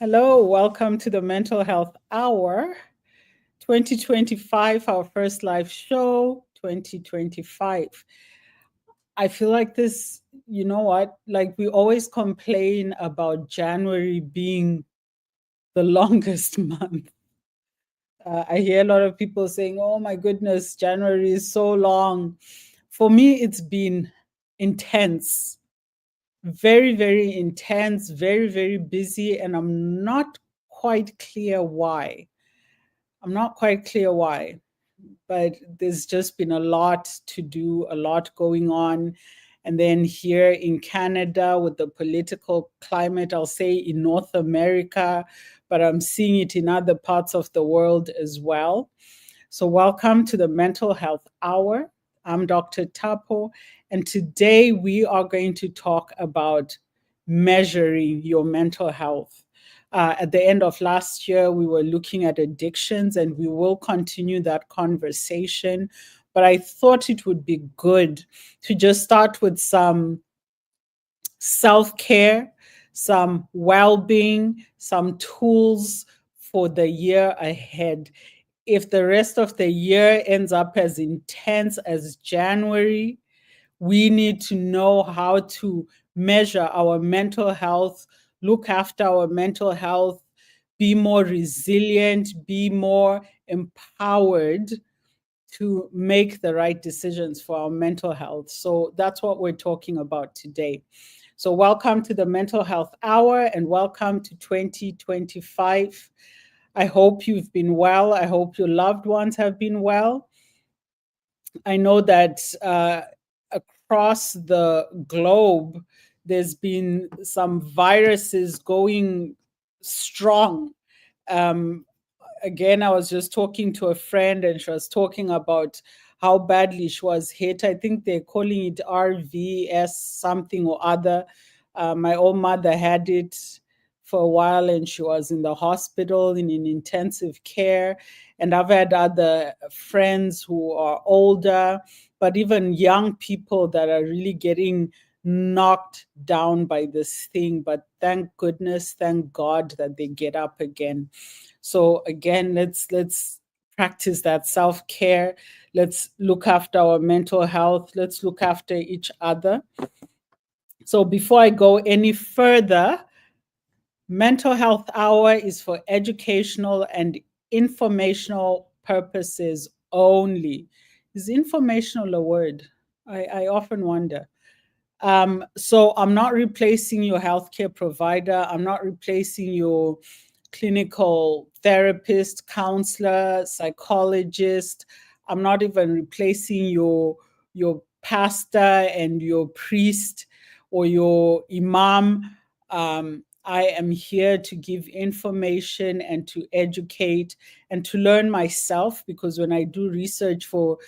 Hello, welcome to the Mental Health Hour 2025, our first live show 2025. I feel like this, you know what? Like we always complain about January being the longest month. I hear a lot of people saying, oh my goodness, January is so long. For me, it's been intense, very, very intense, very, very busy, and I'm not quite clear why. I'm not quite clear why, but there's just been a lot to do, a lot going on. And then here in Canada, with the political climate, I'll say in North America, but I'm seeing it in other parts of the world as well. So, welcome to the Mental Health Hour. I'm Dr. Tapo, and today we are going to talk about measuring your mental health. At the end of last year, we were looking at addictions, and we will continue that conversation. But I thought it would be good to just start with some self care, some well being, some tools for the year ahead. If the rest of the year ends up as intense as January, we need to know how to measure our mental health, look after our mental health, be more resilient, be more empowered to make the right decisions for our mental health. So that's what we're talking about today. So, welcome to the Mental Health Hour and welcome to 2025. I hope you've been well. I hope your loved ones have been well. I know that across the globe, there's been some viruses going strong. Um, Again, I was just talking to a friend and she was talking about how badly she was hit. I think they're calling it RVS something or other. My own mother had it for a while and she was in the hospital in an intensive care. And I've had other friends who are older, but even young people that are really getting knocked down by this thing. But thank goodness, thank God that they get up again. So again, let's practice that self-care. Let's look after our mental health. Let's look after each other. So before I go any further, Mental Health Hour is for educational and informational purposes only. Is informational a word? I often wonder. So I'm not replacing your healthcare provider. I'm not replacing your clinical therapist, counselor, psychologist. I'm not even replacing your pastor and your priest or your imam. I am here to give information and to educate and to learn myself, because when I do research for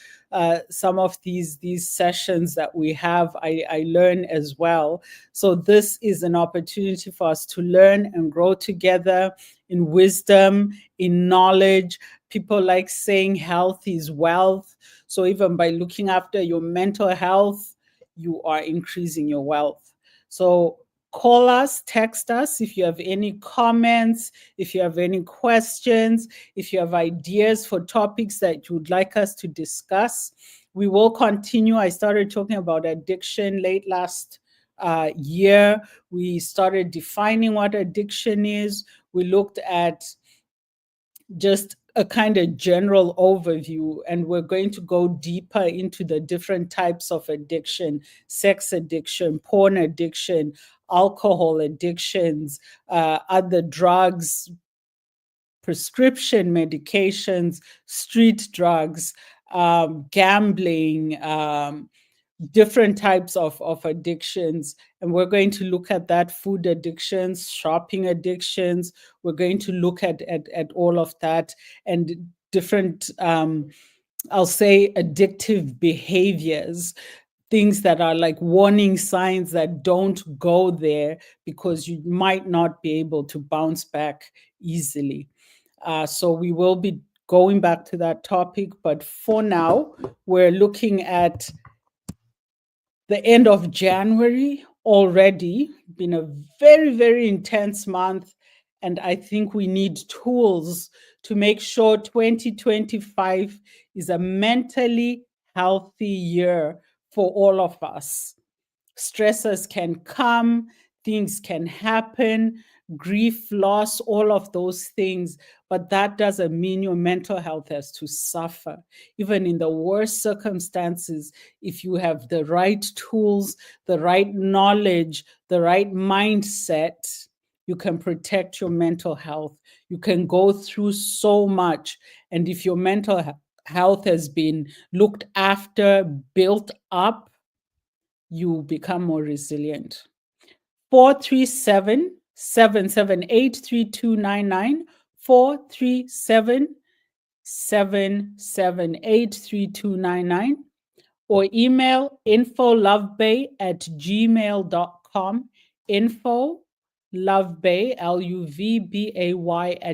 some of these sessions that we have, I learn as well. So this is an opportunity for us to learn and grow together in wisdom, in knowledge. People like saying health is wealth. So even by looking after your mental health, you are increasing your wealth. So call us, text us if you have any comments, if you have any questions, if you have ideas for topics that you would like us to discuss. We will continue. I started talking about addiction late last year. We started defining what addiction is. We looked at just a kind of general overview, and we're going to go deeper into the different types of addiction: sex addiction, porn addiction, alcohol addictions, other drugs, prescription medications, street drugs, gambling, different types of addictions. And we're going to look at that: food addictions, shopping addictions. We're going to look at all of that and different, I'll say, addictive behaviors, things that are like warning signs that don't go there because you might not be able to bounce back easily. So we will be going back to that topic. But for now, we're looking at the end of January already, been a very, very intense month. And I think we need tools to make sure 2025 is a mentally healthy year for all of us. Stressors can come, things can happen, grief, loss, all of those things. But that doesn't mean your mental health has to suffer. Even in the worst circumstances, if you have the right tools, the right knowledge, the right mindset, you can protect your mental health. You can go through so much. And if your mental health has been looked after, built up, you become more resilient. 437 778 3299, 437 778 3299, or email infolovebay@gmail.com. Info lovebay, LUVBAY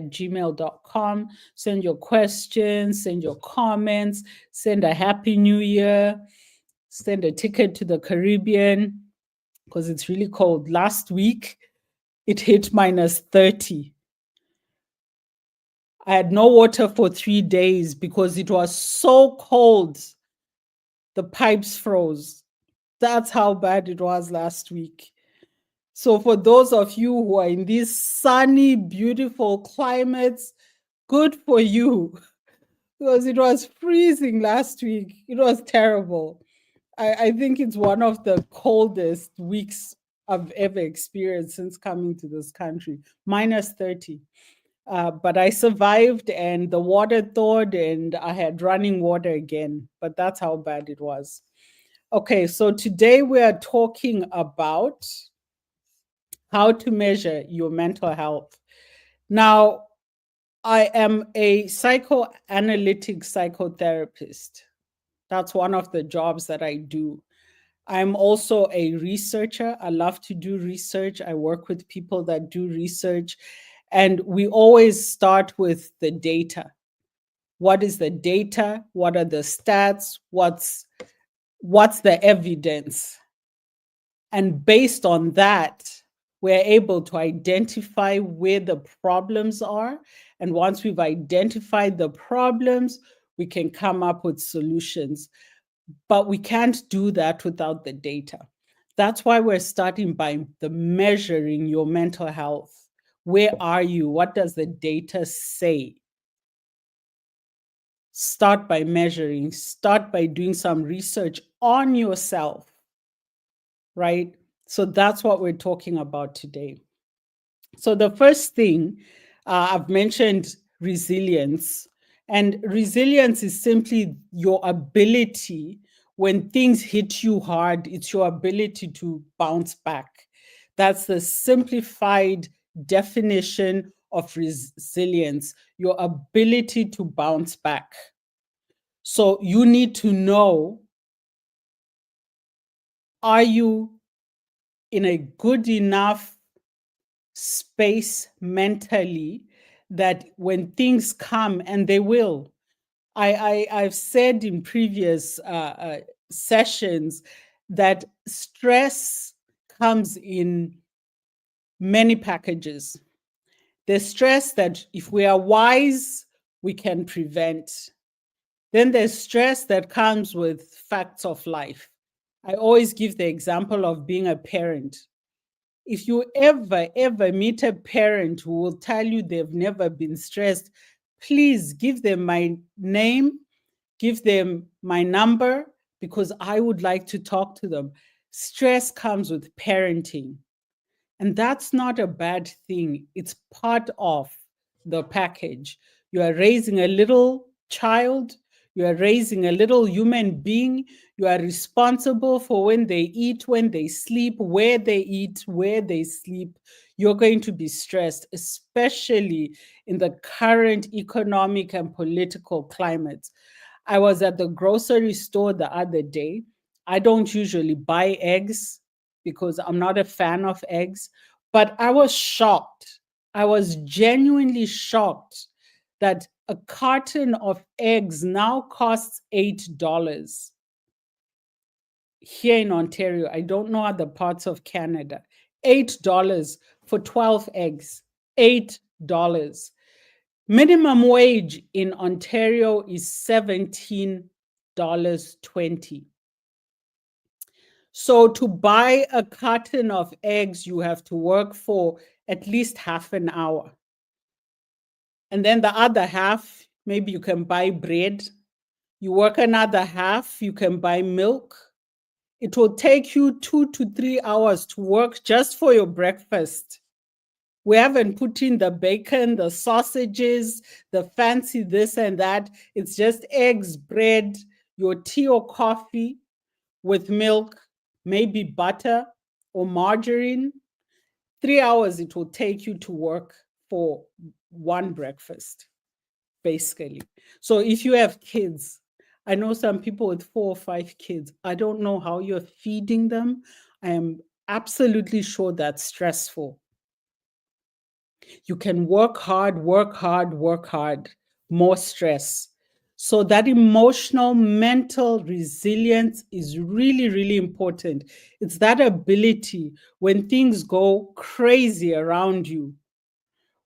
@gmail.com. Send your questions, send your comments, send a happy new year, send a ticket to the Caribbean because it's really cold. Last week, it hit -30. I had no water for 3 days because it was so cold. The pipes froze. That's how bad it was last week. So for those of you who are in these sunny, beautiful climates, good for you, because it was freezing last week. It was terrible. I think it's one of the coldest weeks I've ever experienced since coming to this country, -30. But I survived and the water thawed and I had running water again. But that's how bad it was. Okay, so today we are talking about how to measure your mental health. Now, I am a psychoanalytic psychotherapist. That's one of the jobs that I do. I'm also a researcher. I love to do research. I work with people that do research. And we always start with the data. What is the data? What are the stats? What's the evidence? And based on that, we're able to identify where the problems are. And once we've identified the problems, we can come up with solutions. But we can't do that without the data. That's why we're starting by the measuring your mental health. Where are you? What does the data say? Start by measuring, start by doing some research on yourself, right? So that's what we're talking about today. So the first thing, I've mentioned resilience. And resilience is simply your ability when things hit you hard, it's your ability to bounce back. That's the simplified definition of resilience, your ability to bounce back. So you need to know, are you in a good enough space mentally that when things come, and they will, I've said in previous sessions that stress comes in many packages. There's stress that if we are wise, we can prevent. Then there's stress that comes with facts of life. I always give the example of being a parent. If you ever meet a parent who will tell you they've never been stressed, please give them my name, give them my number, because I would like to talk to them. Stress comes with parenting. And that's not a bad thing. It's part of the package. You are raising a little child, you are raising a little human being. You are responsible for when they eat, when they sleep, where they eat, where they sleep. You're going to be stressed, especially in the current economic and political climate. I was at the grocery store the other day. I don't usually buy eggs because I'm not a fan of eggs, but I was shocked. I was genuinely shocked that a carton of eggs now costs $8 here in Ontario. I don't know other parts of Canada. $8 for 12 eggs. $8. Minimum wage in Ontario is $17.20. So to buy a carton of eggs, you have to work for at least half an hour. And then the other half, maybe you can buy bread. You work another half, you can buy milk. It will take you 2 to 3 hours to work just for your breakfast. We haven't put in the bacon, the sausages, the fancy this and that. It's just eggs, bread, your tea or coffee with milk, maybe butter or margarine. 3 hours it will take you to work for one breakfast, basically. So if you have kids, I know some people with 4 or 5 kids. I don't know how you're feeding them. I am absolutely sure that's stressful. You can work hard, work hard, work hard, more stress. So that emotional, mental resilience is really, really important. It's that ability when things go crazy around you,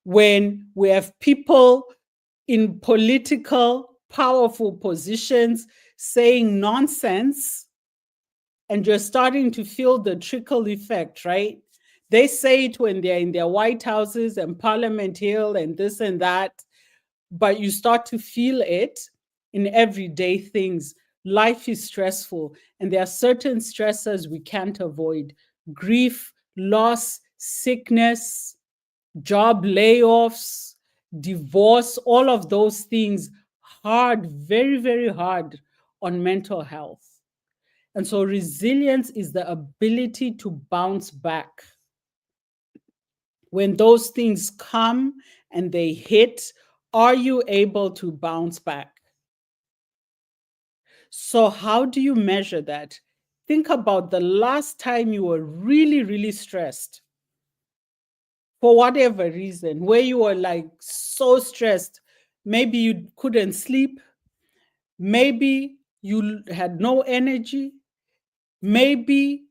when we have people in political, powerful positions saying nonsense, and you're starting to feel the trickle effect, right? They say it when they're in their White Houses and Parliament Hill and this and that, but you start to feel it in everyday things. Life is stressful, and there are certain stressors we can't avoid: grief, loss, sickness, job layoffs, divorce, all of those things hard, very, very hard on mental health. And so resilience is the ability to bounce back. When those things come and they hit, are you able to bounce back? So, how do you measure that? Think about the last time you were really, really stressed for whatever reason, where you were like so stressed. Maybe you couldn't sleep. Maybe you had no energy. Maybe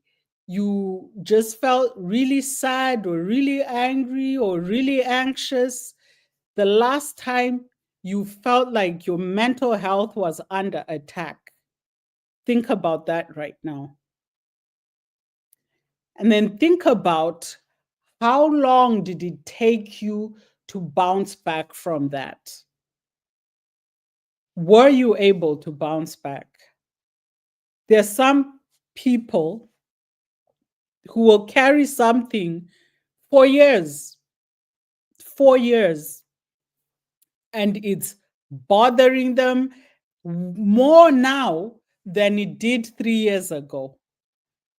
you just felt really sad or really angry or really anxious. The last time you felt like your mental health was under attack. Think about that right now. And then think about how long did it take you to bounce back from that? Were you able to bounce back? There are some people who will carry something for years, 4 years, and it's bothering them more now than it did 3 years ago.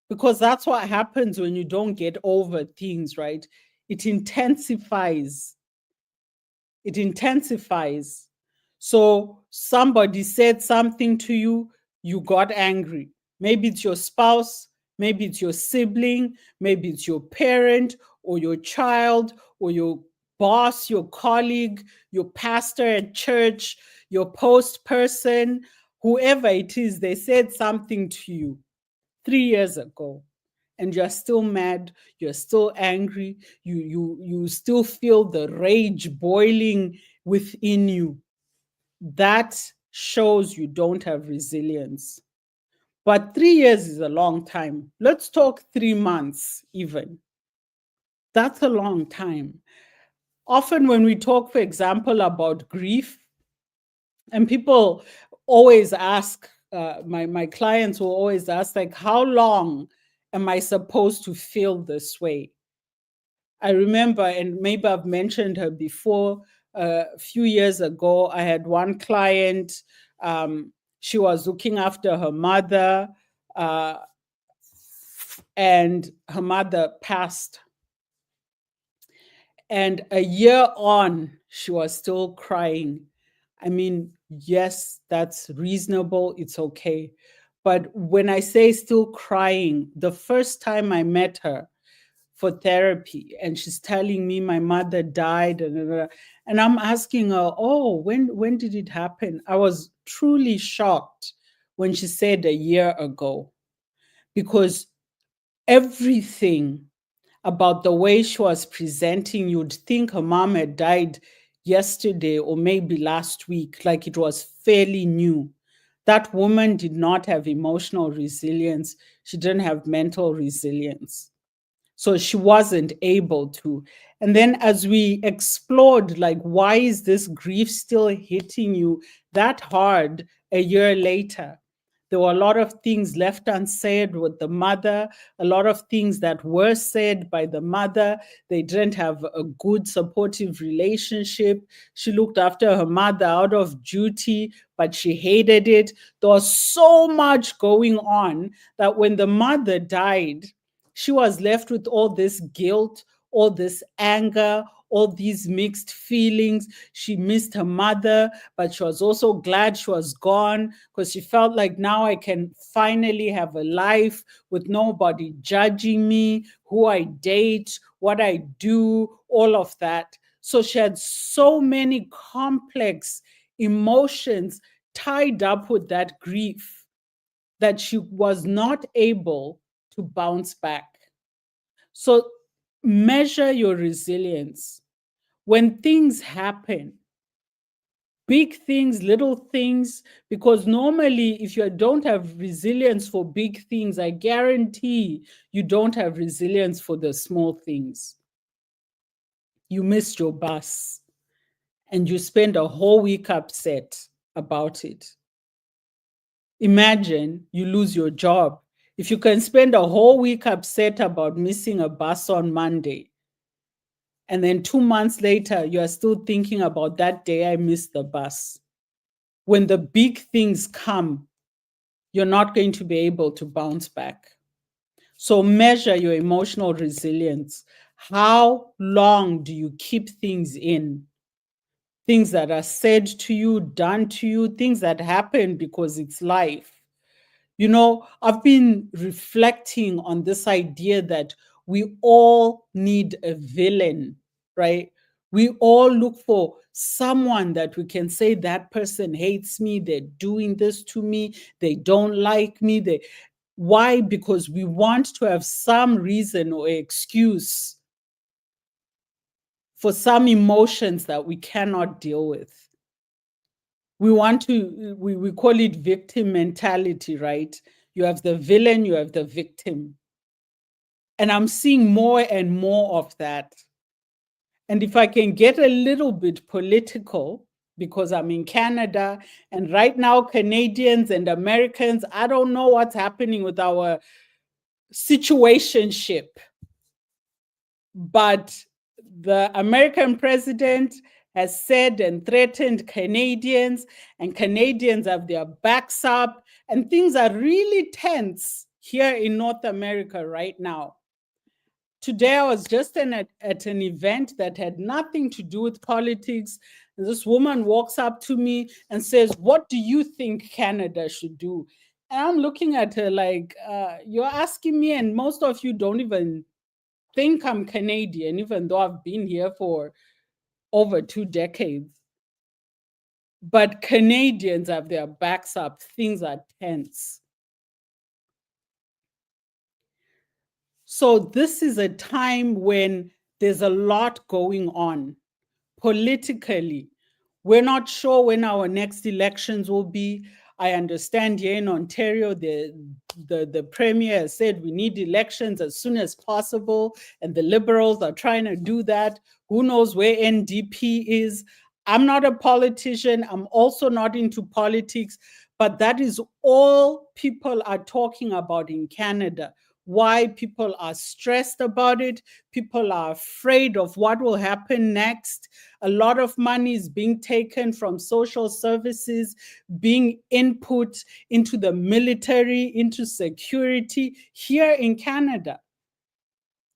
Because that's what happens when you don't get over things, right? It intensifies. It intensifies. So somebody said something to you, you got angry. Maybe it's your spouse, maybe it's your sibling, maybe it's your parent or your child or your boss, your colleague, your pastor at church, your post person, whoever it is, they said something to you 3 years ago, and you're still mad, you're still angry, you still feel the rage boiling within you. That shows you don't have resilience. But 3 years is a long time. Let's talk 3 months even. That's a long time. Often when we talk, for example, about grief, and people always ask, my clients will always ask, like, how long am I supposed to feel this way? I remember, and maybe I've mentioned her before, a few years ago, I had one client. She was looking after her mother, uh, and her mother passed. And a year on, she was still crying. I mean, yes, that's reasonable. It's okay. But when I say still crying, the first time I met her for therapy, and she's telling me my mother died, and I'm asking her, oh, when did it happen? I was truly shocked when she said a year ago, because everything about the way she was presenting. You'd think her mom had died yesterday or maybe last week, like it was fairly new. That woman did not have emotional resilience. She didn't have mental resilience. So she wasn't able to. And then as we explored, like, why is this grief still hitting you that hard a year later? There were a lot of things left unsaid with the mother, a lot of things that were said by the mother. They didn't have a good supportive relationship. She looked after her mother out of duty, but she hated it. There was so much going on that when the mother died, she was left with all this guilt, all this anger, all these mixed feelings. She missed her mother, but she was also glad she was gone because she felt like now I can finally have a life with nobody judging me, who I date, what I do, all of that. So she had so many complex emotions tied up with that grief that she was not able to bounce back. So measure your resilience. When things happen, big things, little things, because normally if you don't have resilience for big things, I guarantee you don't have resilience for the small things. You missed your bus and you spend a whole week upset about it. Imagine you lose your job. If you can spend a whole week upset about missing a bus on Monday, and then 2 months later, you are still thinking about that day I missed the bus. When the big things come, you're not going to be able to bounce back. So measure your emotional resilience. How long do you keep things in? Things that are said to you, done to you, things that happen because it's life. You know, I've been reflecting on this idea that we all need a villain, right? We all look for someone that we can say that person hates me, they're doing this to me, they don't like me. Why? Because we want to have some reason or excuse for some emotions that we cannot deal with. We call it victim mentality, right? You have the villain, you have the victim. And I'm seeing more and more of that. And if I can get a little bit political, because I'm in Canada, and right now, Canadians and Americans, I don't know what's happening with our situationship. But the American president has said and threatened Canadians, and Canadians have their backs up, and things are really tense here in North America right now. Today, I was just at an event that had nothing to do with politics. And this woman walks up to me and says, "What do you think Canada should do?" And I'm looking at her like, you're asking me, and most of you don't even think I'm Canadian, even though I've been here for over 2 decades. But Canadians have their backs up, things are tense. So, this is a time when there's a lot going on politically. We're not sure when our next elections will be. I understand here in Ontario, the premier has said we need elections as soon as possible, and the Liberals are trying to do that. Who knows where NDP is? I'm not a politician. I'm also not into politics, but that is all people are talking about in Canada. Why people are stressed about it. People are afraid of what will happen next. A lot of money is being taken from social services, being input into the military, into security here in Canada.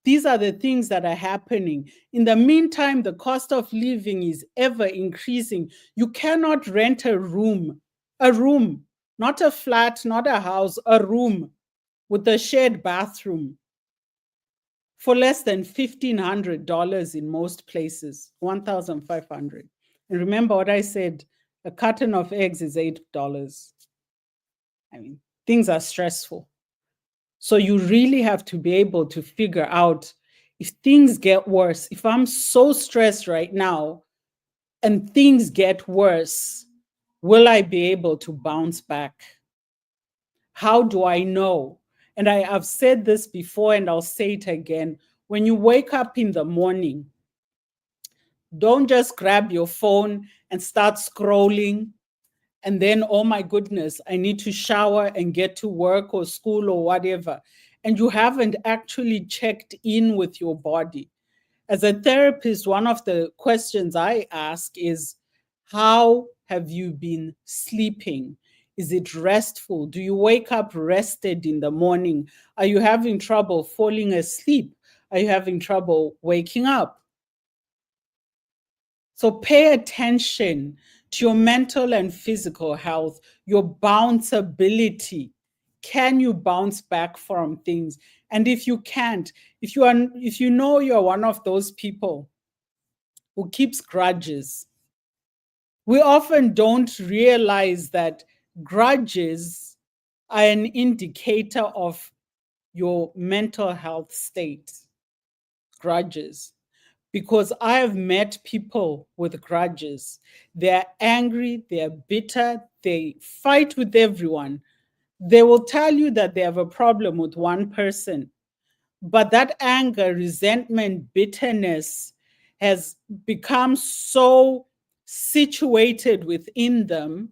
These are the things that are happening. In the meantime, the cost of living is ever increasing. You cannot rent a room, not a flat, not a house, a room with a shared bathroom for less than $1,500 in most places, 1,500. And remember what I said, a carton of eggs is $8. I mean, things are stressful. So you really have to be able to figure out, If things get worse, if I'm so stressed right now and things get worse, will I be able to bounce back? How do I know? And I've said this before and I'll say it again. When you wake up in the morning, don't just grab your phone and start scrolling. And then, oh my goodness, I need to shower and get to work or school or whatever. And you haven't actually checked in with your body. As a therapist, one of the questions I ask is, how have you been sleeping? Is it restful? Do you wake up rested in the morning? Are you having trouble falling asleep? Are you having trouble waking up? So pay attention to your mental and physical health, your bounceability. Can you bounce back from things? And if you can't, if you know you're one of those people who keeps grudges, we often don't realize that grudges are an indicator of your mental health state. Grudges. Because I have met people with grudges. They're angry, they're bitter, they fight with everyone. They will tell you that they have a problem with one person, but that anger, resentment, bitterness has become so situated within them,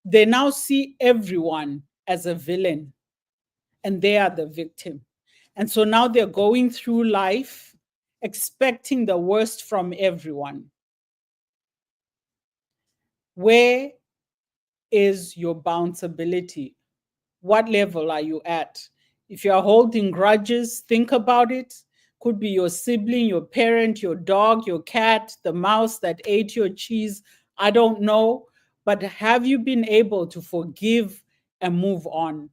they now see everyone as a villain and they are the victim. And so now they're going through life expecting the worst from everyone. Where is your bounceability? What level are you at? If you're holding grudges, think about it. Could be your sibling, your parent, your dog, your cat, the mouse that ate your cheese. I don't know. But have you been able to forgive and move on?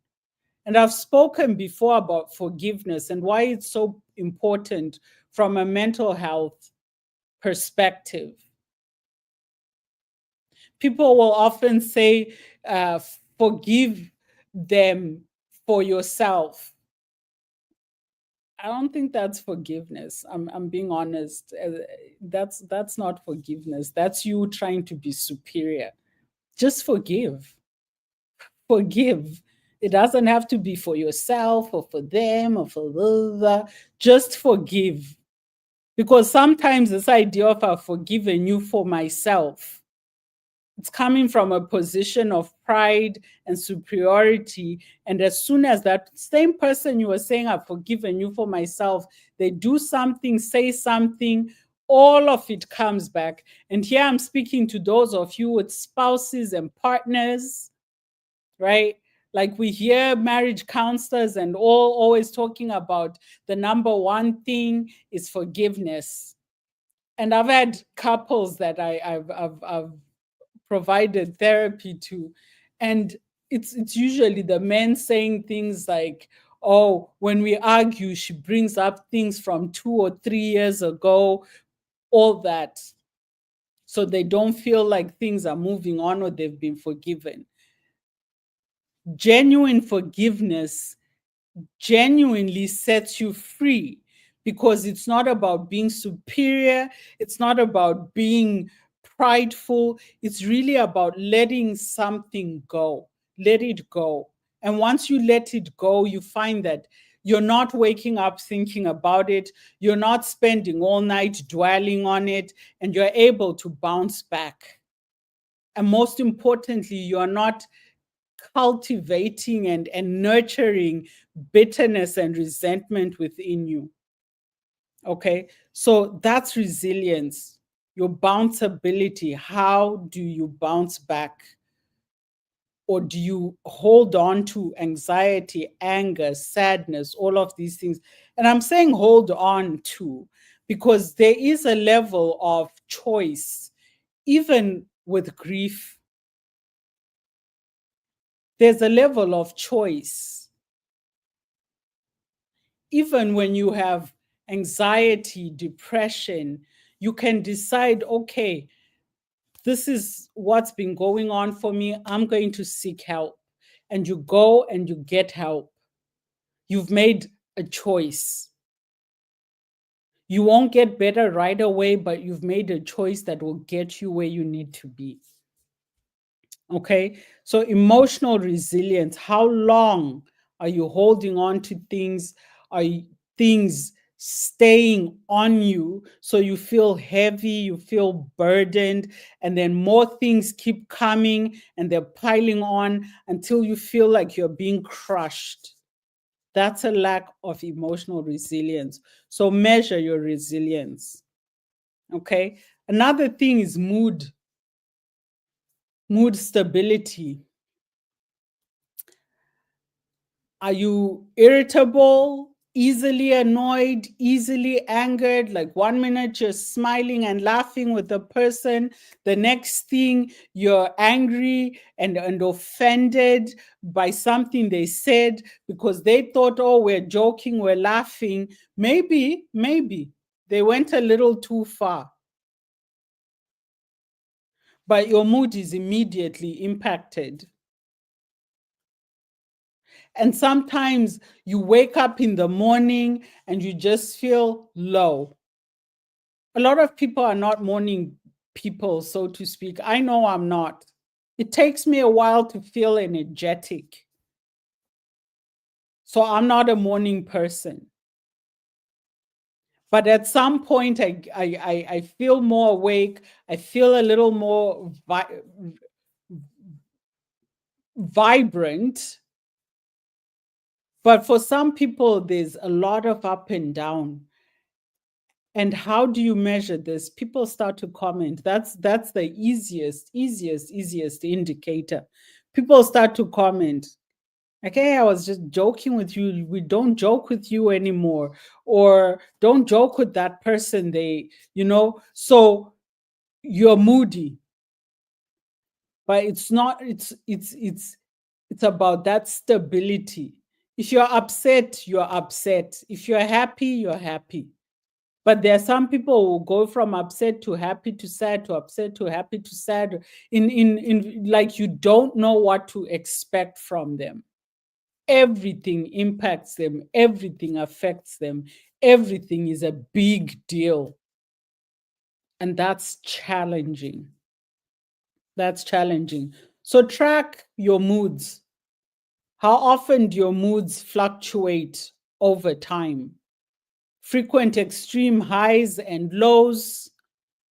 And I've spoken before about forgiveness and why it's so important from a mental health perspective. People will often say, forgive them for yourself. I don't think that's forgiveness. I'm being honest. That's not forgiveness. That's you trying to be superior. Just forgive. Forgive. It doesn't have to be for yourself or for them or for the. Just forgive. Because sometimes this idea of I've forgiven you for myself, it's coming from a position of pride and superiority. And as soon as that same person you were saying, I've forgiven you for myself, they do something, say something, all of it comes back. And here I'm speaking to those of you with spouses and partners, right? Like we hear marriage counselors and all always talking about the number one thing is forgiveness. And I've had couples that I've provided therapy to, and it's usually the men saying things like, oh, when we argue she brings up things from 2 or 3 years ago, all that, so they don't feel like things are moving on or they've been forgiven. Genuine forgiveness genuinely sets you free, because it's not about being superior, it's not about being prideful, it's really about letting something go. Let it go. And once you let it go, you find that you're not waking up thinking about it, you're not spending all night dwelling on it, and you're able to bounce back. And most importantly, you're not cultivating and nurturing bitterness and resentment within you. Okay, so that's resilience, your bounceability. How do you bounce back? Or do you hold on to anxiety, anger, sadness, all of these things? And I'm saying hold on to, because there is a level of choice, even with grief. There's a level of choice. Even when you have anxiety, depression, you can decide, okay, this is what's been going on for me. I'm going to seek help. And you go and you get help. You've made a choice. You won't get better right away, but you've made a choice that will get you where you need to be. Okay. So, emotional resilience, how long are you holding on to things? Are things staying on you so you feel heavy, you feel burdened, and then more things keep coming and they're piling on until you feel like you're being crushed? That's a lack of emotional resilience. So, measure your resilience. Okay. Another thing is mood stability. Are you irritable, easily annoyed, easily angered? Like 1 minute you're smiling and laughing with the person, the next thing you're angry and offended by something they said because they thought, oh, we're joking, we're laughing. Maybe they went a little too far, but your mood is immediately impacted. And sometimes you wake up in the morning and you just feel low. A lot of people are not morning people, so to speak. I know I'm not. It takes me a while to feel energetic. So I'm not a morning person. But at some point, I feel more awake. I feel a little more vibrant. But for some people, there's a lot of up and down. And how do you measure this? People start to comment. That's the easiest indicator. People start to comment. Like, hey, I was just joking with you. We don't joke with you anymore. Or don't joke with that person. So you're moody. But it's not, it's about that stability. If you're upset, you're upset. If you're happy, you're happy. But there are some people who go from upset to happy to sad to upset to happy to sad in like you don't know what to expect from them. Everything impacts them, everything affects them, everything is a big deal. And that's challenging. That's challenging. So track your moods. How often do your moods fluctuate over time? Frequent extreme highs and lows.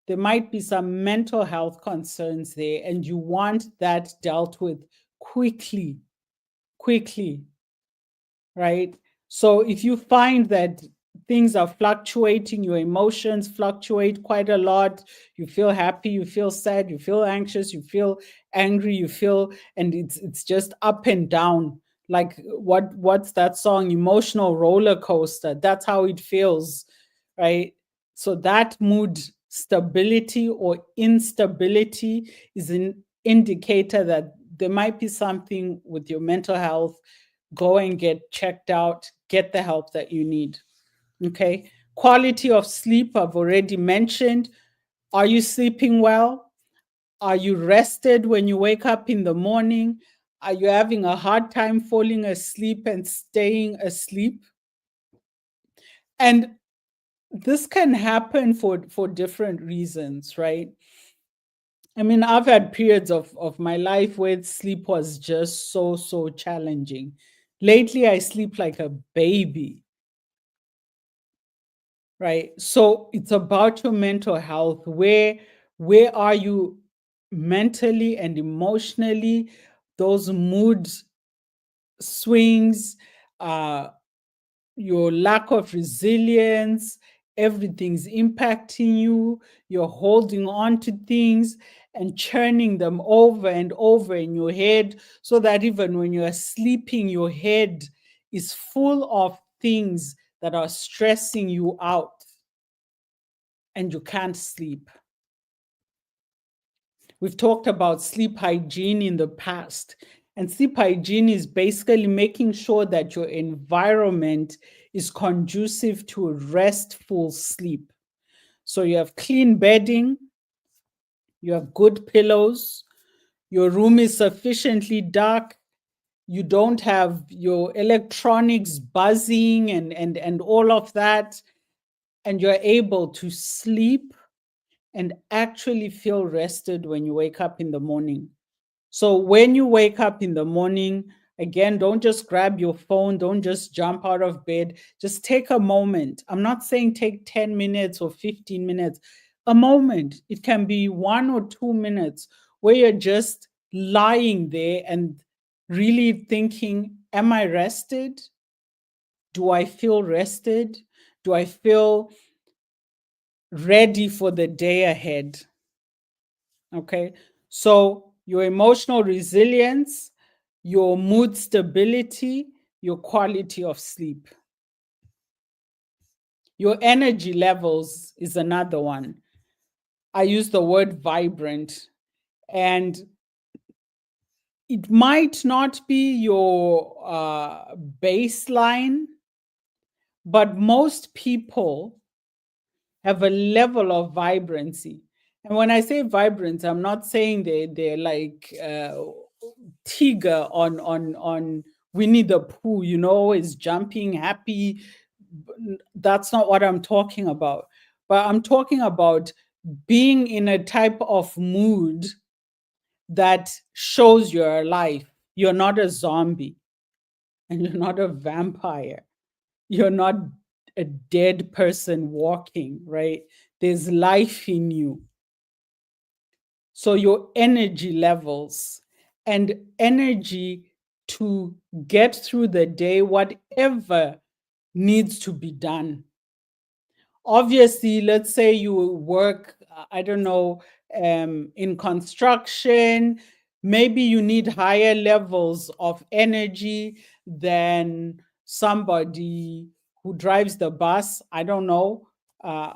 There might be some mental health concerns there, and you want that dealt with quickly, right? So if you find that things are fluctuating, your emotions fluctuate quite a lot, you feel happy, you feel sad, you feel anxious, you feel angry, and it's just up and down. Like what's that song? Emotional roller coaster. That's how it feels, right? So that mood stability or instability is an indicator that there might be something with your mental health. Go and get checked out, get the help that you need. Okay. Quality of sleep, I've already mentioned. Are you sleeping well? Are you rested when you wake up in the morning? Are you having a hard time falling asleep and staying asleep? And this can happen for different reasons, right? I mean, I've had periods of my life where sleep was just so challenging. Lately, I sleep like a baby, right? So it's about your mental health. Where are you mentally and emotionally? Those mood swings, uh, your lack of resilience, everything's impacting you. You're holding on to things and churning them over and over in your head so that even when you're sleeping, your head is full of things that are stressing you out and you can't sleep. We've talked about sleep hygiene in the past. And sleep hygiene is basically making sure that your environment is conducive to a restful sleep. So you have clean bedding, you have good pillows, your room is sufficiently dark, you don't have your electronics buzzing and all of that. and you're able to sleep and actually feel rested when you wake up in the morning. So when you wake up in the morning, again, don't just grab your phone, don't just jump out of bed, just take a moment. I'm not saying take 10 minutes or 15 minutes, a moment. It can be 1 or 2 minutes where you're just lying there and really thinking, am I rested? Do I feel rested? Do I feel ready for the day ahead? Okay. So your emotional resilience, your mood stability, your quality of sleep. Your energy levels is another one. I use the word vibrant, and it might not be your baseline, but most people have a level of vibrancy. And when I say vibrant, I'm not saying they're like Tiger on Winnie the Pooh, is jumping, happy. That's not what I'm talking about. But I'm talking about being in a type of mood that shows you're alive. You're not a zombie and you're not a vampire. You're not a dead person walking, right? There's life in you. So your energy levels and energy to get through the day, whatever needs to be done. Obviously, let's say you work, I don't know, in construction, maybe you need higher levels of energy than somebody who drives the bus. I don't know. I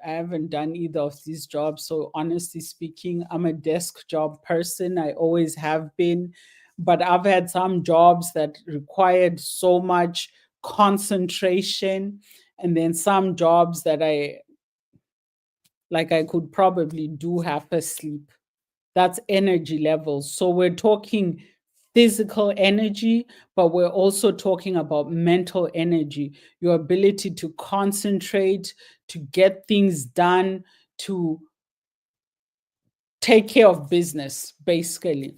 haven't done either of these jobs. So, honestly speaking, I'm a desk job person. I always have been. But I've had some jobs that required so much concentration, and then some jobs that I could probably do half asleep. That's energy levels. So, we're talking physical energy, but we're also talking about mental energy, your ability to concentrate, to get things done, to take care of business, basically.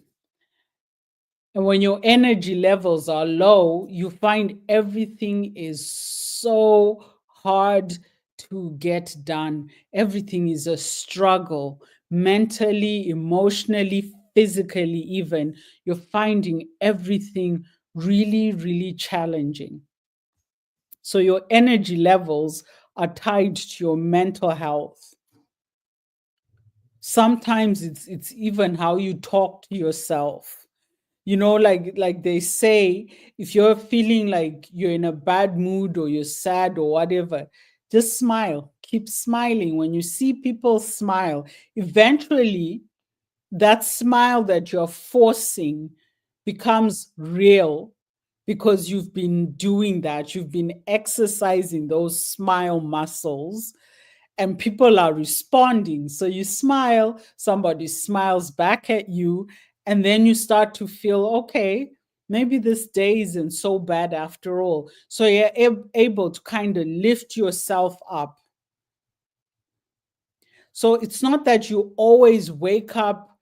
And when your energy levels are low, you find everything is so hard to get done. Everything is a struggle, mentally, emotionally, physically, even. You're finding everything really, really challenging. So your energy levels are tied to your mental health. Sometimes it's even how you talk to yourself. Like they say, if you're feeling like you're in a bad mood or you're sad or whatever, just smile. Keep smiling. When you see people smile, eventually that smile that you're forcing becomes real because you've been doing that. You've been exercising those smile muscles and people are responding. So you smile, somebody smiles back at you, and then you start to feel, okay, maybe this day isn't so bad after all. So you're able to kind of lift yourself up. So it's not that you always wake up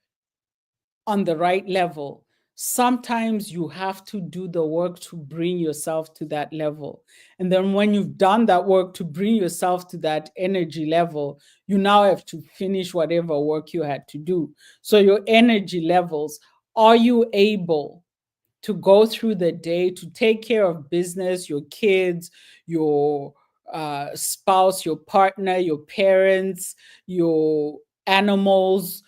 on the right level. Sometimes you have to do the work to bring yourself to that level. And then when you've done that work to bring yourself to that energy level, you now have to finish whatever work you had to do. So your energy levels, are you able to go through the day to take care of business, your kids, your spouse, your partner, your parents, your animals,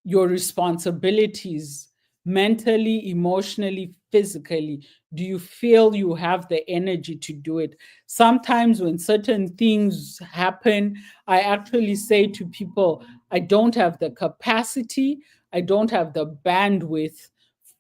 your responsibilities mentally, emotionally, physically? Do you feel you have the energy to do it? Sometimes when certain things happen, I actually say to people, I don't have the capacity, I don't have the bandwidth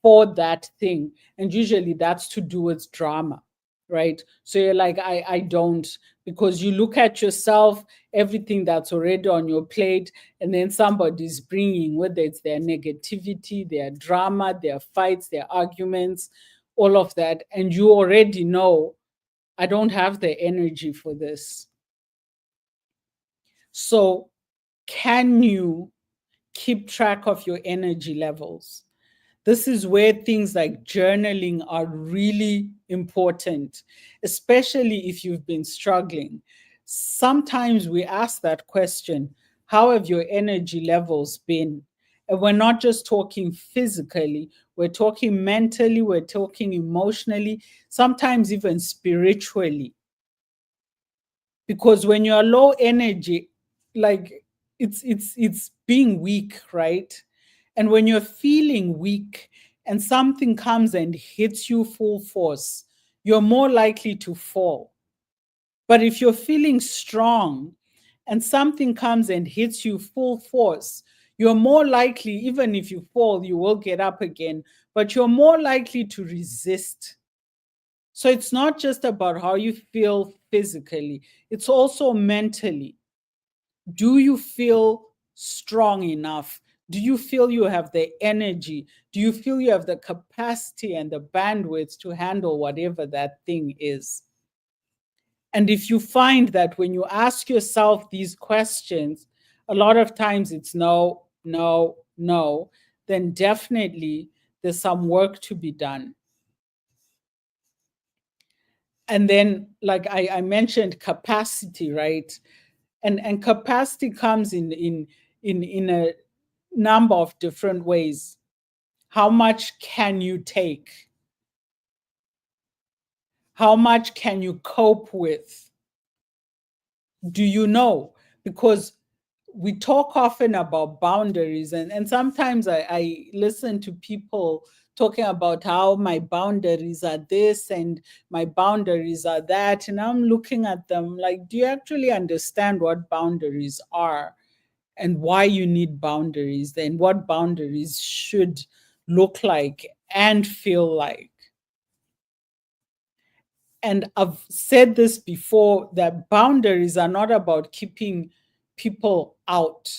for that thing. And usually that's to do with drama, right? So you're like, I don't, because you look at yourself, everything that's already on your plate, and then somebody's bringing, whether it's their negativity, their drama, their fights, their arguments, all of that. And you already know, I don't have the energy for this. So, can you keep track of your energy levels? This is where things like journaling are really important, especially if you've been struggling. Sometimes we ask that question: how have your energy levels been? And we're not just talking physically, we're talking mentally, we're talking emotionally, sometimes even spiritually. Because when you're low energy, like it's being weak, right? And when you're feeling weak and something comes and hits you full force, you're more likely to fall. But if you're feeling strong and something comes and hits you full force, you're more likely, even if you fall, you will get up again, but you're more likely to resist. So it's not just about how you feel physically, it's also mentally. Do you feel strong enough? Do you feel you have the energy? Do you feel you have the capacity and the bandwidth to handle whatever that thing is? And if you find that when you ask yourself these questions, a lot of times it's no, no, no, then definitely there's some work to be done. And then, like I mentioned, capacity, right? And capacity comes in a number of different ways. How much can you take? How much can you cope with? Do you know? Because we talk often about boundaries, and sometimes I listen to people talking about how my boundaries are this and my boundaries are that. And I'm looking at them like, do you actually understand what boundaries are and why you need boundaries and what boundaries should look like and feel like? And I've said this before, that boundaries are not about keeping people out,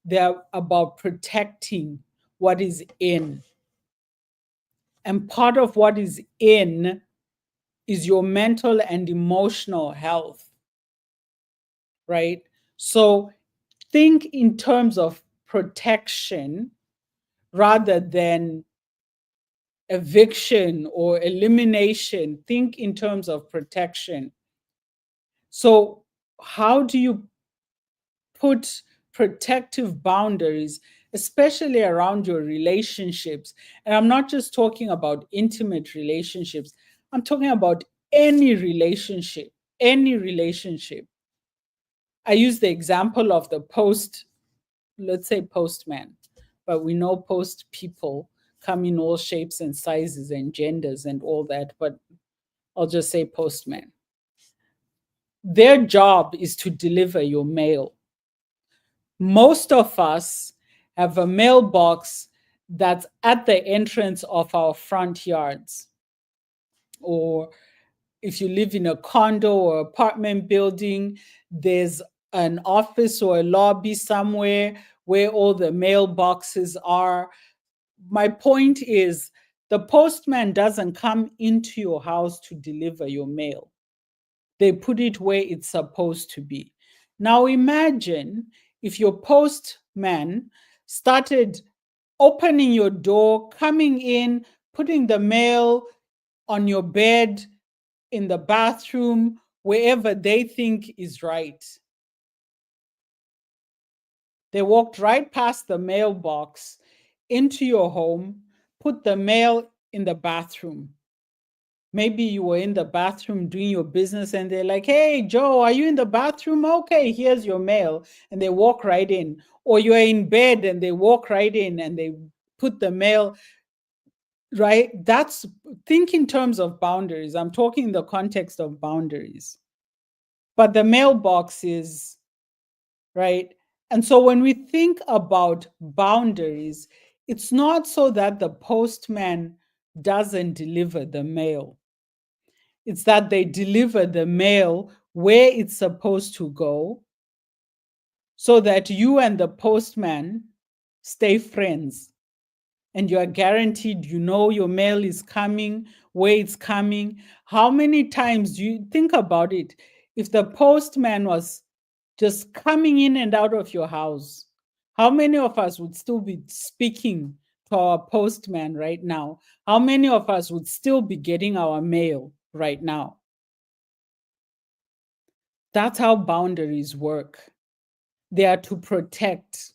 they're about protecting what is in. And part of what is in is your mental and emotional health, right? So think in terms of protection rather than eviction or elimination. Think in terms of protection. So, how do you put protective boundaries, especially around your relationships? And I'm not just talking about intimate relationships, I'm talking about any relationship, any relationship. I use the example of the post, let's say postman, but we know post people come in all shapes and sizes and genders and all that, but I'll just say postman. Their job is to deliver your mail. Most of us have a mailbox that's at the entrance of our front yards. Or if you live in a condo or apartment building, there's an office or a lobby somewhere where all the mailboxes are. My point is, the postman doesn't come into your house to deliver your mail. They put it where it's supposed to be. Now imagine if your postman started opening your door, coming in, putting the mail on your bed, in the bathroom, wherever they think is right. They walked right past the mailbox into your home, put the mail in the bathroom. Maybe you were in the bathroom doing your business and they're like, hey, Joe, are you in the bathroom? Okay, here's your mail. And they walk right in. Or you're in bed and they walk right in and they put the mail, right? That's, think in terms of boundaries. I'm talking in the context of boundaries. But the mailbox is, right? And so when we think about boundaries, it's not so that the postman doesn't deliver the mail. It's that they deliver the mail where it's supposed to go so that you and the postman stay friends. And you are guaranteed, you know, your mail is coming, where it's coming. How many times do you think about it? If the postman was just coming in and out of your house. How many of us would still be speaking to our postman right now? How many of us would still be getting our mail right now? That's how boundaries work. They are to protect,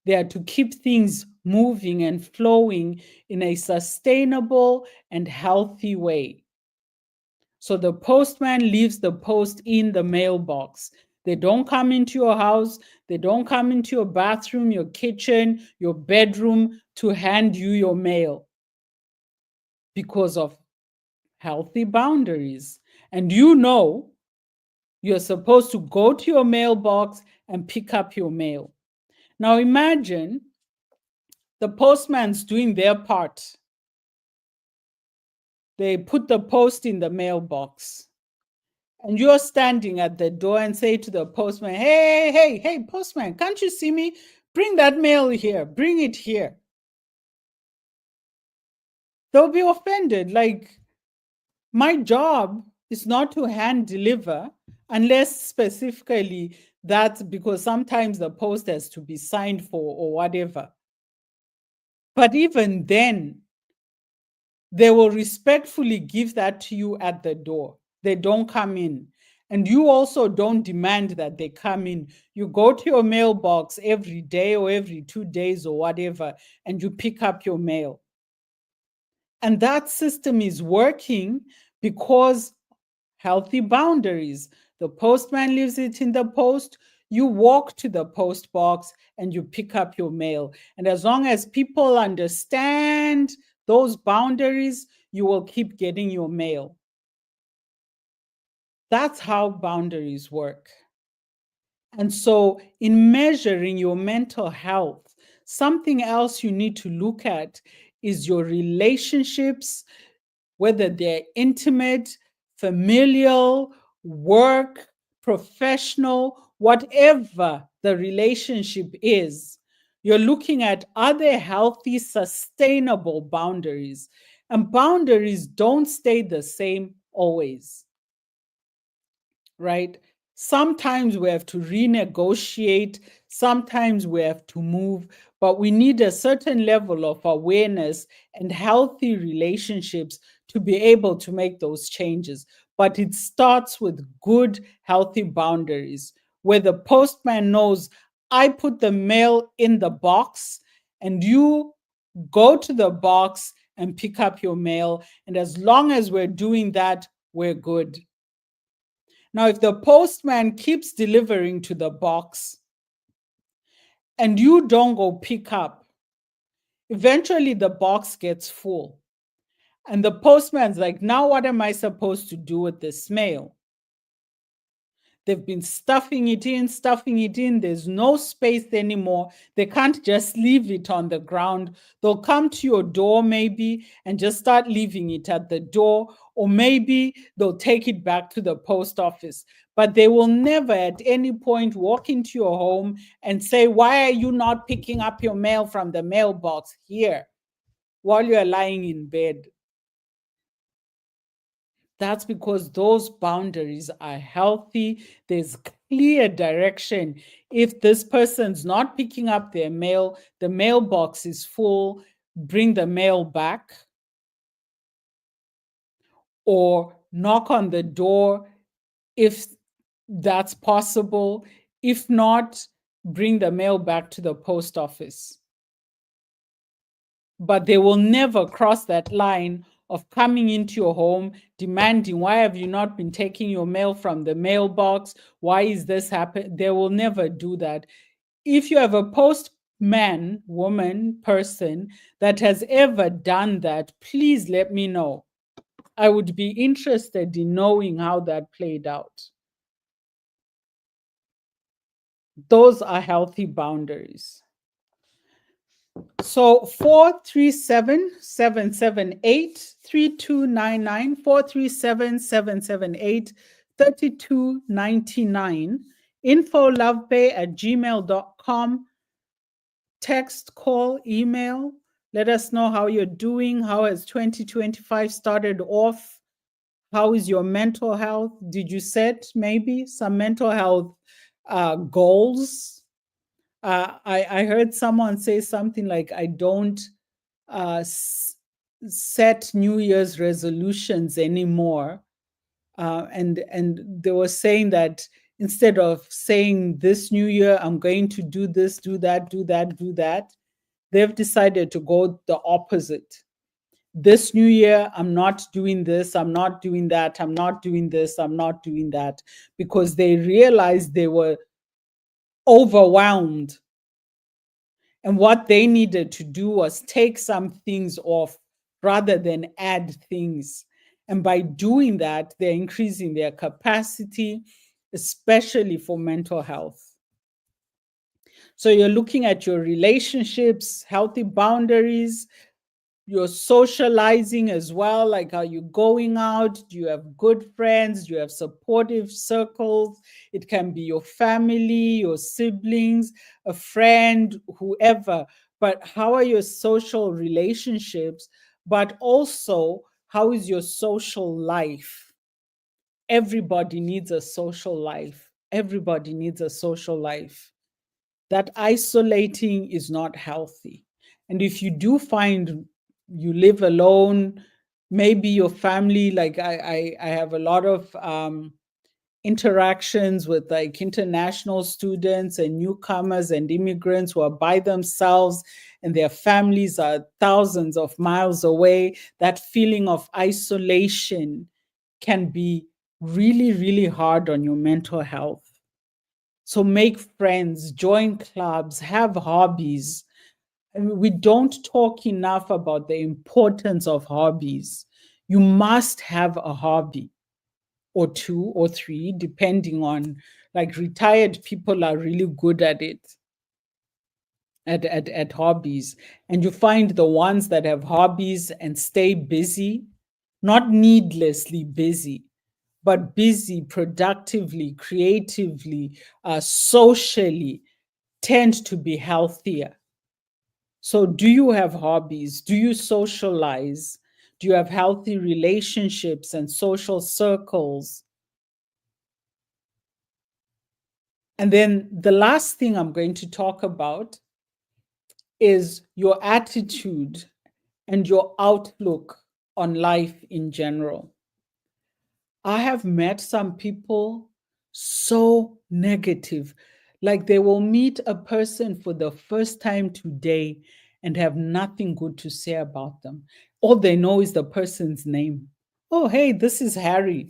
they are to keep things moving and flowing in a sustainable and healthy way. So the postman leaves the post in the mailbox. They don't come into your house, they don't come into your bathroom, your kitchen, your bedroom to hand you your mail because of healthy boundaries. And you know you're supposed to go to your mailbox and pick up your mail. Now imagine the postman's doing their part. They put the post in the mailbox. And you're standing at the door and say to the postman, hey, hey, hey, postman, can't you see me? Bring that mail here. Bring it here. They'll be offended. Like, my job is not to hand deliver unless specifically that's because sometimes the post has to be signed for or whatever. But even then, they will respectfully give that to you at the door. They don't come in. And you also don't demand that they come in. You go to your mailbox every day or every 2 days or whatever, and you pick up your mail. And that system is working because healthy boundaries. The postman leaves it in the post. You walk to the post box and you pick up your mail. And as long as people understand those boundaries, you will keep getting your mail. That's how boundaries work. And so, in measuring your mental health, something else you need to look at is your relationships, whether they're intimate, familial, work, professional, whatever the relationship is. You're looking at other healthy, sustainable boundaries. And boundaries don't stay the same always, right? Sometimes we have to renegotiate, sometimes we have to move, but we need a certain level of awareness and healthy relationships to be able to make those changes. But it starts with good, healthy boundaries where the postman knows I put the mail in the box and you go to the box and pick up your mail. And as long as we're doing that, we're good. Now, if the postman keeps delivering to the box and you don't go pick up, eventually the box gets full. And the postman's like, now what am I supposed to do with this mail? They've been stuffing it in, stuffing it in. There's no space anymore. They can't just leave it on the ground. They'll come to your door maybe and just start leaving it at the door, or maybe they'll take it back to the post office. But they will never at any point walk into your home and say, why are you not picking up your mail from the mailbox here while you're lying in bed? That's because those boundaries are healthy. There's clear direction. If this person's not picking up their mail, the mailbox is full, bring the mail back or knock on the door if that's possible. If not, bring the mail back to the post office. But they will never cross that line of coming into your home, demanding, why have you not been taking your mail from the mailbox? Why is this happening? They will never do that. If you have a postman, woman, person that has ever done that, please let me know. I would be interested in knowing how that played out. Those are healthy boundaries. So 437-778-3299, 437-778-3299, infolovebay@gmail.com, text, call, email. Let us know how you're doing. How has 2025 started off? How is your mental health? Did you set maybe some mental health goals. I heard someone say something like, I don't set New Year's resolutions anymore. And they were saying that instead of saying this new year, I'm going to do this, do that, do that, do that, they've decided to go the opposite. This new year, I'm not doing this, I'm not doing that, I'm not doing this, I'm not doing that, because they realized they were overwhelmed. And what they needed to do was take some things off rather than add things. And by doing that, they're increasing their capacity, especially for mental health. So you're looking at your relationships, healthy boundaries, you're socializing as well. Like, are you going out? Do you have good friends? Do you have supportive circles? It can be your family, your siblings, a friend, whoever. But how are your social relationships? But also, how is your social life? Everybody needs a social life. Everybody needs a social life. That isolating is not healthy. And if you do find you live alone, maybe your family, like I have a lot of interactions with like international students and newcomers and immigrants who are by themselves and their families are thousands of miles away. That feeling of isolation can be really, really hard on your mental health. So make friends, join clubs, have hobbies. And we don't talk enough about the importance of hobbies. You must have a hobby or two or three, depending on, like, retired people are really good at it, at hobbies. And you find the ones that have hobbies and stay busy, not needlessly busy, but busy productively, creatively, socially, tend to be healthier. So, do you have hobbies? Do you socialize? Do you have healthy relationships and social circles? And then the last thing I'm going to talk about is your attitude and your outlook on life in general. I have met some people so negative. Like, they will meet a person for the first time today and have nothing good to say about them. All they know is the person's name. Oh, hey, this is Harry.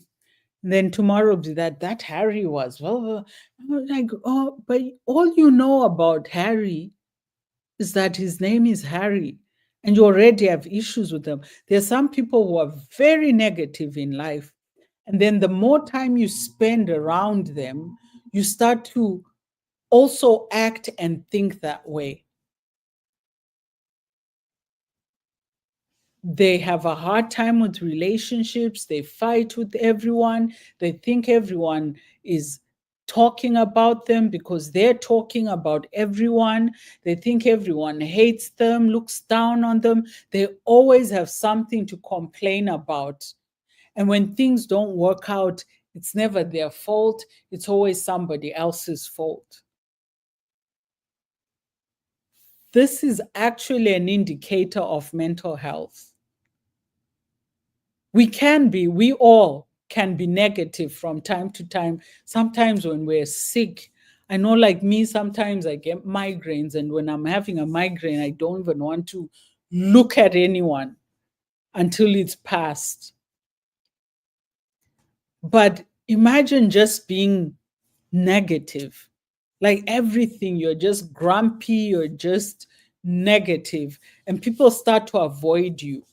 And then tomorrow be that Harry was. Well, I'm like, oh, but all you know about Harry is that his name is Harry. And you already have issues with them. There are some people who are very negative in life, and then the more time you spend around them, you start to also act and think that way. They have a hard time with relationships. They fight with everyone. They think everyone is talking about them because they're talking about everyone. They think everyone hates them, looks down on them. They always have something to complain about. And when things don't work out, it's never their fault, it's always somebody else's fault. This is actually an indicator of mental health. We all can be negative from time to time. Sometimes when we're sick, I know, like me, sometimes I get migraines, and when I'm having a migraine, I don't even want to look at anyone until it's passed. But imagine just being negative. Like, everything, you're just grumpy, you're just negative, and people start to avoid you.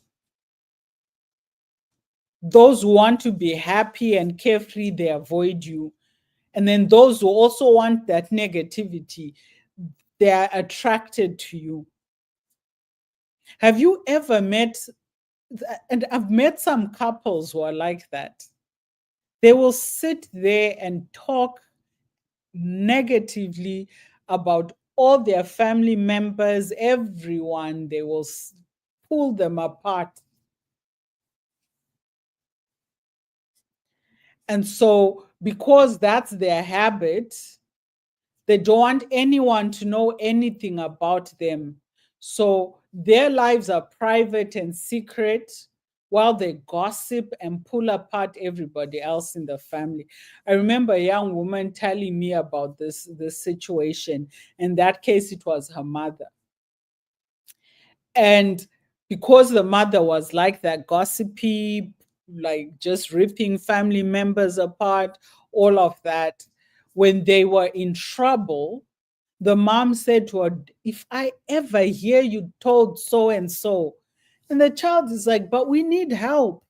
Those who want to be happy and carefree, they avoid you. And then those who also want that negativity, they are attracted to you. Have you ever met, and I've met some couples who are like that. They will sit there and talk negatively about all their family members, everyone. They will pull them apart. And so, because that's their habit, They don't want anyone to know anything about them. So their lives are private and secret while they gossip and pull apart everybody else in the family. I remember a young woman telling me about this situation. In that case, it was her mother. And because the mother was like that, gossipy, like just ripping family members apart, all of that, when they were in trouble, the mom said to her, "If I ever hear you told so and so," and the child is like, "But we need help.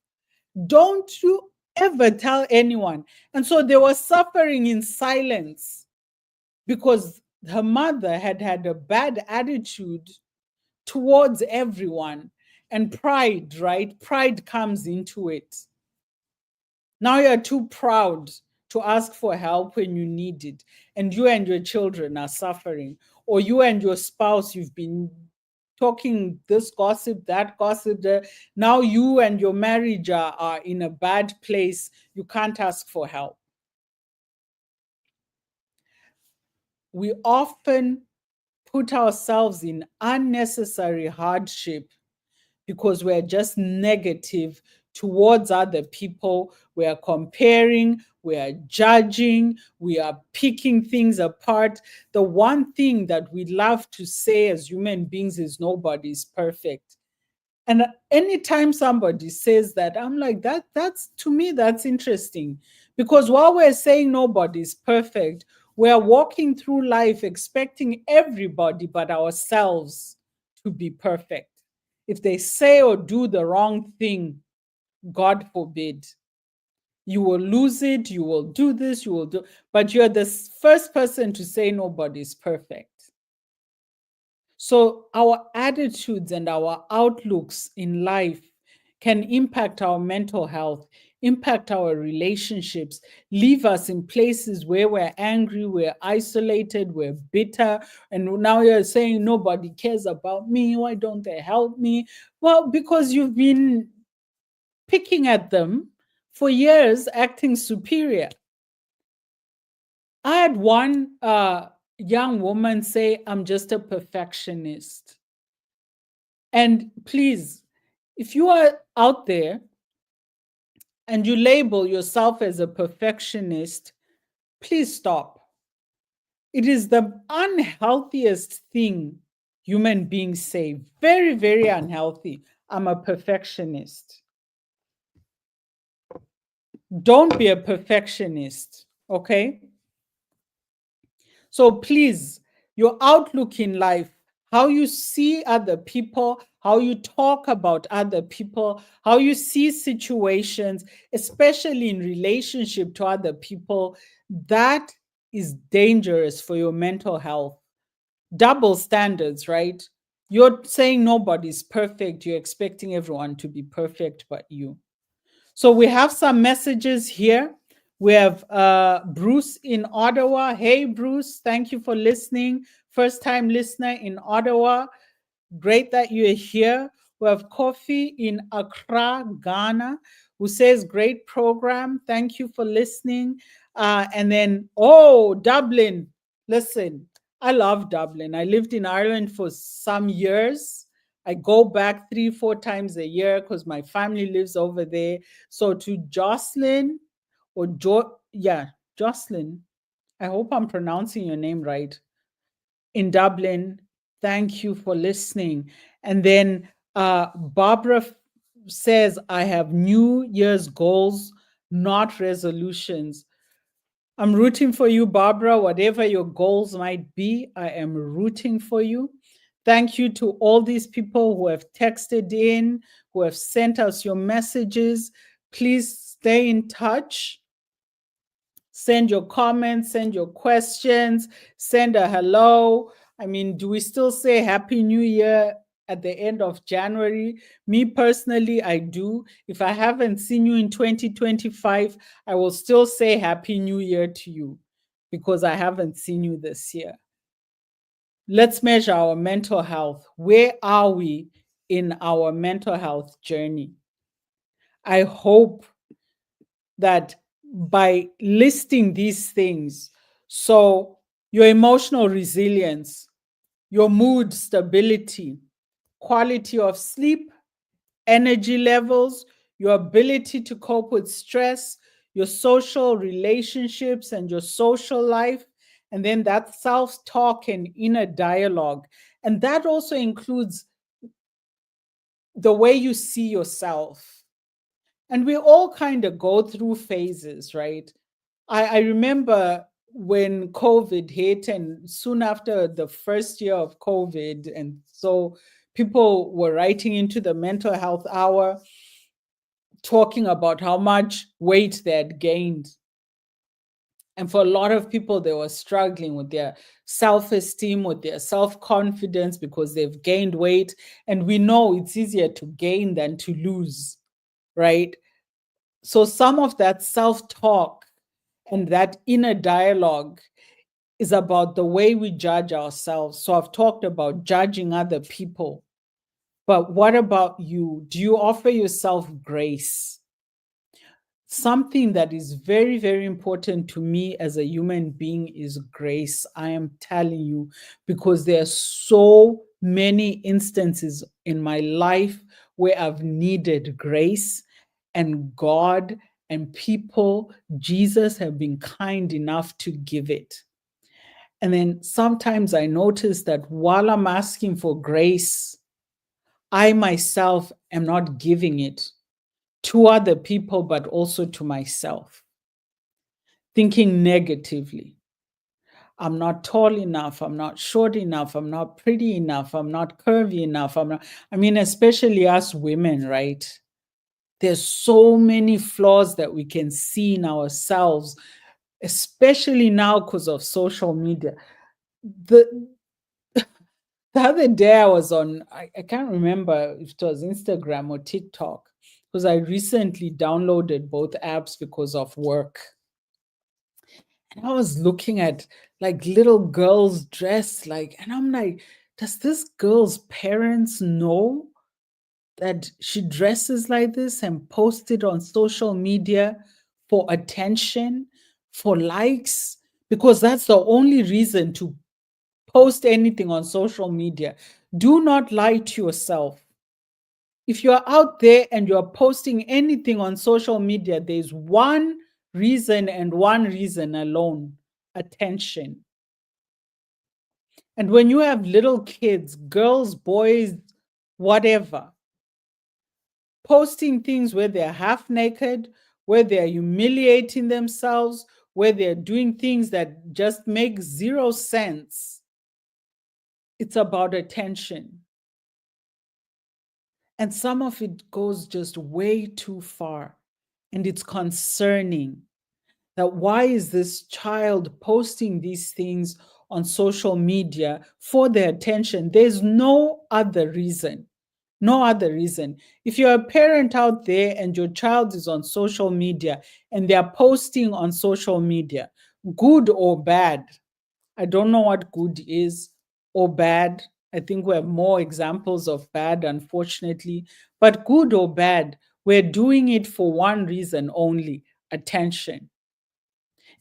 Don't you ever tell anyone." And so they were suffering in silence because her mother had had a bad attitude towards everyone. And pride, right? Pride comes into it. Now you're too proud to ask for help when you need it, and you and your children are suffering, or you and your spouse, you've been talking this gossip, that gossip. Now you and your marriage are in a bad place. You can't ask for help. We often put ourselves in unnecessary hardship because we're just negative towards other people. We are comparing, we are judging, we are picking things apart. The one thing that we love to say as human beings is nobody's perfect. And anytime somebody says that, I'm like, that's to me, that's interesting. Because while we're saying nobody's perfect, we're walking through life expecting everybody but ourselves to be perfect. If they say or do the wrong thing, God forbid, you will lose it, you will do this, you will do, but you're the first person to say nobody's perfect. So our attitudes and our outlooks in life can impact our mental health, impact our relationships, leave us in places where we're angry, we're isolated, we're bitter. And now you're saying nobody cares about me. Why don't they help me? Well, because you've been picking at them for years, acting superior. I had one young woman say, "I'm just a perfectionist." And please, if you are out there and you label yourself as a perfectionist, please stop. It is the unhealthiest thing human beings say. Very, very unhealthy. I'm a perfectionist. Don't be a perfectionist, okay? So please, your outlook in life, how you see other people, how you talk about other people, how you see situations, especially in relationship to other people, that is dangerous for your mental health. Double standards, right? You're saying nobody's perfect. You're expecting everyone to be perfect but you. So we have some messages here. We have Bruce in Ottawa. Hey, Bruce, thank you for listening. First time listener in Ottawa. Great that you're here. We have Kofi in Accra, Ghana, who says, great program. Thank you for listening. And then, oh, Dublin. Listen, I love Dublin. I lived in Ireland for some years. I go back 3-4 times a year because my family lives over there. So to Jocelyn or Jocelyn, I hope I'm pronouncing your name right, in Dublin. Thank you for listening. And then Barbara says, I have New Year's goals, not resolutions. I'm rooting for you, Barbara. Whatever your goals might be, I am rooting for you. Thank you to all these people who have texted in, who have sent us your messages. Please stay in touch. Send your comments, send your questions, send a hello. I mean, do we still say Happy New Year at the end of January? Me personally, I do. If I haven't seen you in 2025, I will still say Happy New Year to you because I haven't seen you this year. Let's measure our mental health. Where are we in our mental health journey? I hope that by listing these things, so your emotional resilience, your mood stability, quality of sleep, energy levels, your ability to cope with stress, your social relationships and your social life, and then that self talk and inner dialogue. And that also includes the way you see yourself. And we all kind of go through phases, right? I remember when COVID hit, and soon after the first year of COVID, and so people were writing into the mental health hour talking about how much weight they had gained. And for a lot of people, they were struggling with their self esteem, with their self confidence because they've gained weight. And we know it's easier to gain than to lose, right? So some of that self talk and that inner dialogue is about the way we judge ourselves. So I've talked about judging other people. But what about you? Do you offer yourself grace? Something that is very, very important to me as a human being is grace. I am telling you, because there are so many instances in my life where I've needed grace, and God and people, Jesus, have been kind enough to give it. And then sometimes I notice that while I'm asking for grace, I myself am not giving it to other people, but also to myself, thinking negatively. I'm not tall enough. I'm not short enough. I'm not pretty enough. I'm not curvy enough. I mean, especially us women, right? There's so many flaws that we can see in ourselves, especially now because of social media. The, the other day I was on, I can't remember if it was Instagram or TikTok, because I recently downloaded both apps because of work. And I was looking at like little girls dressed like, and I'm like, does this girl's parents know that she dresses like this and post it on social media for attention, for likes? Because that's the only reason to post anything on social media. Do not lie to yourself. If you're out there and you're posting anything on social media, there's one reason and one reason alone: attention. And when you have little kids, girls, boys, whatever, posting things where they're half naked, where they're humiliating themselves, where they're doing things that just make zero sense, it's about attention. And some of it goes just way too far. And it's concerning that why is this child posting these things on social media for their attention? There's no other reason. No other reason. If you're a parent out there and your child is on social media and they're posting on social media, good or bad, I don't know what good is or bad. I think we have more examples of bad, unfortunately. But good or bad, we're doing it for one reason only: attention.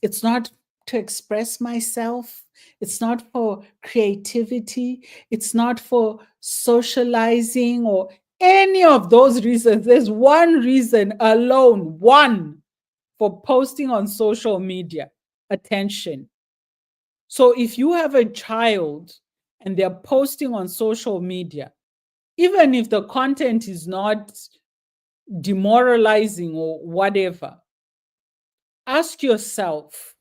It's not to express myself. It's not for creativity. It's not for socializing or any of those reasons. There's one reason alone, one, for posting on social media: attention. So if you have a child and they're posting on social media, even if the content is not demoralizing or whatever, ask yourself,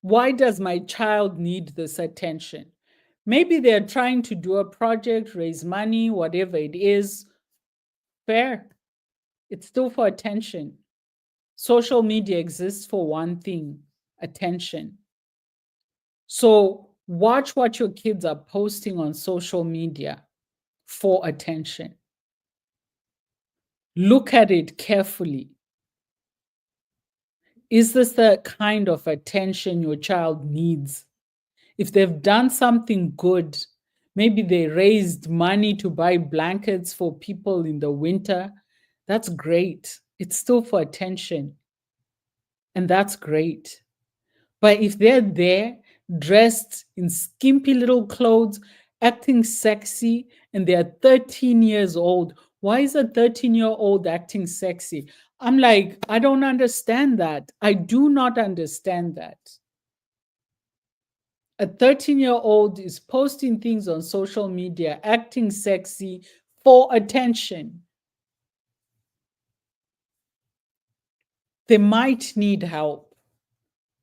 why does my child need this attention? Maybe they're trying to do a project, raise money, whatever it is. Fair. It's still for attention. Social media exists for one thing: attention. So watch what your kids are posting on social media for attention. Look at it carefully. Is this the kind of attention your child needs? If they've done something good, maybe they raised money to buy blankets for people in the winter, that's great. It's still for attention. And that's great. But if they're there, dressed in skimpy little clothes, acting sexy, and they're 13 years old, why is a 13-year-old acting sexy? I'm like, I don't understand that. I do not understand that. A 13-year-old is posting things on social media, acting sexy for attention. They might need help.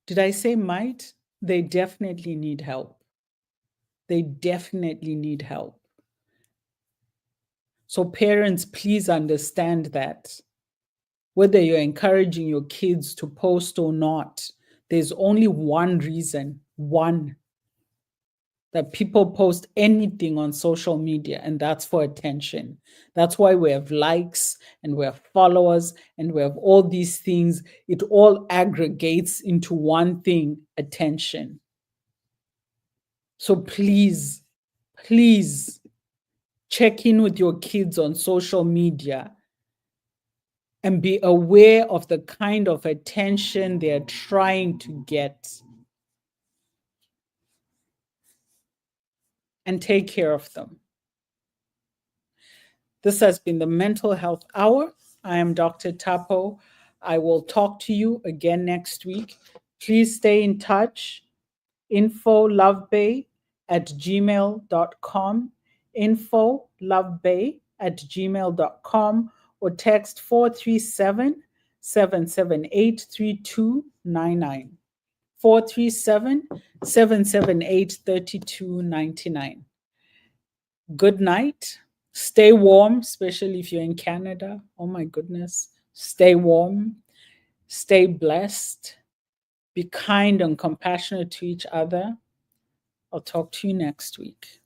Did I say might? They definitely need help. They definitely need help. So, parents, please understand that. Whether you're encouraging your kids to post or not, there's only one reason, one, that people post anything on social media, and that's for attention. That's why we have likes and we have followers and we have all these things. It all aggregates into one thing, attention. So please, please check in with your kids on social media and be aware of the kind of attention they're trying to get. And take care of them. This has been the Mental Health Hour. I am Dr. Tapo. I will talk to you again next week. Please stay in touch. infolovebay@gmail.com, infolovebay@gmail.com, or text 437-778-3299. 437-778-3299. Good night. Stay warm, especially if you're in Canada. Oh my goodness. Stay warm. Stay blessed. Be kind and compassionate to each other. I'll talk to you next week.